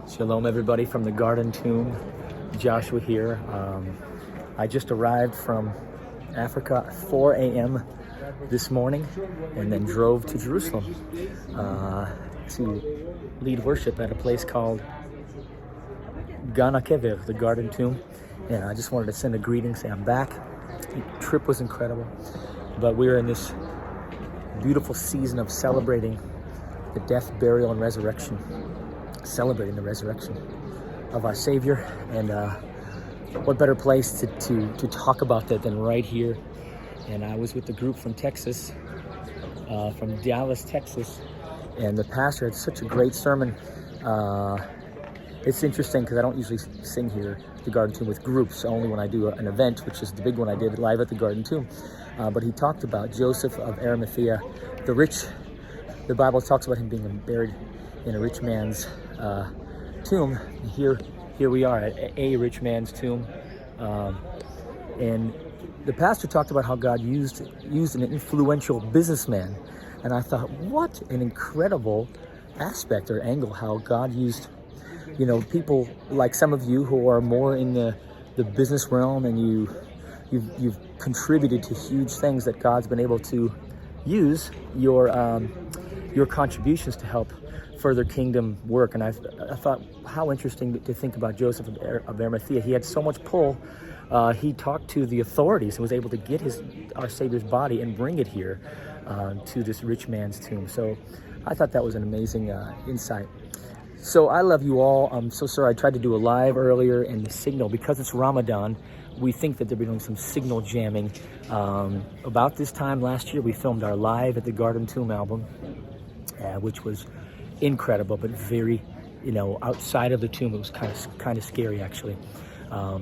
Shalom, everybody, from the Garden Tomb. Joshua here. I just arrived from Africa at 4 a.m. this morning and then drove to Jerusalem to lead worship at a place called Gan HaKever, the Garden Tomb. And I just wanted to send a greeting, say I'm back. The trip was incredible, but we're in this beautiful season of celebrating the death, burial, and resurrection. Celebrating the resurrection of our Savior, and what better place to talk about that than right here. And I was with the group from Texas, from Dallas, Texas, and the pastor had such a great sermon. It's interesting because I don't usually sing here at the Garden Tomb with groups, only when I do an event, which is the big one I did live at the Garden Tomb. But he talked about Joseph of Arimathea, the rich. The Bible talks about him being buried in a rich man's tomb. Here we are at a rich man's tomb, and the pastor talked about how God used an influential businessman, and I thought, what an incredible aspect or angle, how God used, people like some of you who are more in the business realm, and you've contributed to huge things that God's been able to use your contributions to help further kingdom work. And I thought, how interesting to think about Joseph of Arimathea. He had so much pull. He talked to the authorities and was able to get our Savior's body and bring it here to this rich man's tomb. So I thought that was an amazing insight. So I love you all. I'm so sorry I tried to do a live earlier, and the signal, because it's Ramadan, we think that they'll be doing some signal jamming. About this time last year, we filmed our Live at the Garden Tomb album, which was incredible, but very, outside of the tomb. It was kind of scary, actually,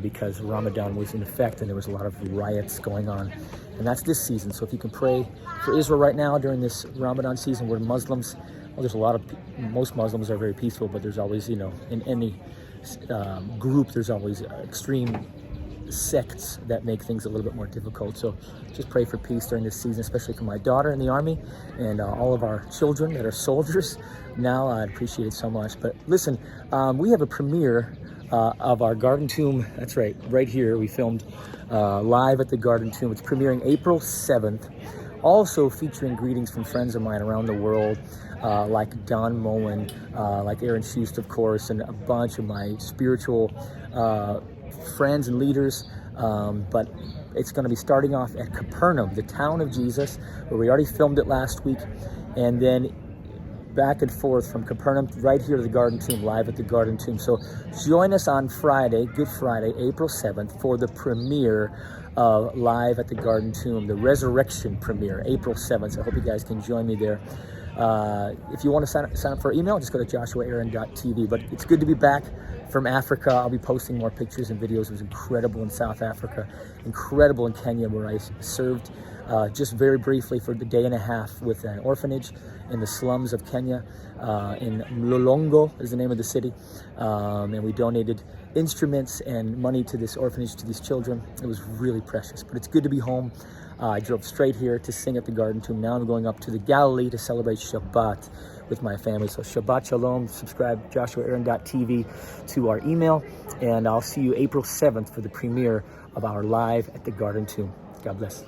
because Ramadan was in effect and there was a lot of riots going on. And that's this season. So if you can pray for Israel right now during this Ramadan season, where Muslims, there's most Muslims are very peaceful, but there's always, in any group, there's always extreme sects that make things a little bit more difficult. So just pray for peace during this season, especially for my daughter in the army and all of our children that are soldiers now. I appreciate it so much. But listen, we have a premiere of our Garden Tomb. That's right here. We filmed live at the Garden Tomb. It's premiering April 7th. Also featuring greetings from friends of mine around the world, like Don Moen, like Aaron Schust, of course, and a bunch of my spiritual friends and leaders. But it's going to be starting off at Capernaum, the town of Jesus, where we already filmed it last week, and then back and forth from Capernaum right here to the Garden Tomb, live at the Garden Tomb. So join us on Friday, Good Friday, April 7th, for the premiere of Live at the Garden Tomb, the resurrection premiere, April 7th. So I hope you guys can join me there. If you want to sign up for email, just go to joshuaaron.tv. But it's good to be back from Africa. I'll be posting more pictures and videos. It was incredible in South Africa, incredible in Kenya, where I served just very briefly for the day and a half with an orphanage in the slums of Kenya. In Mlolongo is the name of the city. And we donated instruments and money to this orphanage, to these children. It was really precious, but it's good to be home. I drove straight here to sing at the Garden Tomb. Now I'm going up to the Galilee to celebrate Shabbat with my family. So Shabbat Shalom. Subscribe joshuaaron.tv to our email, and I'll see you April 7th for the premiere of our Live at the Garden Tomb. God bless.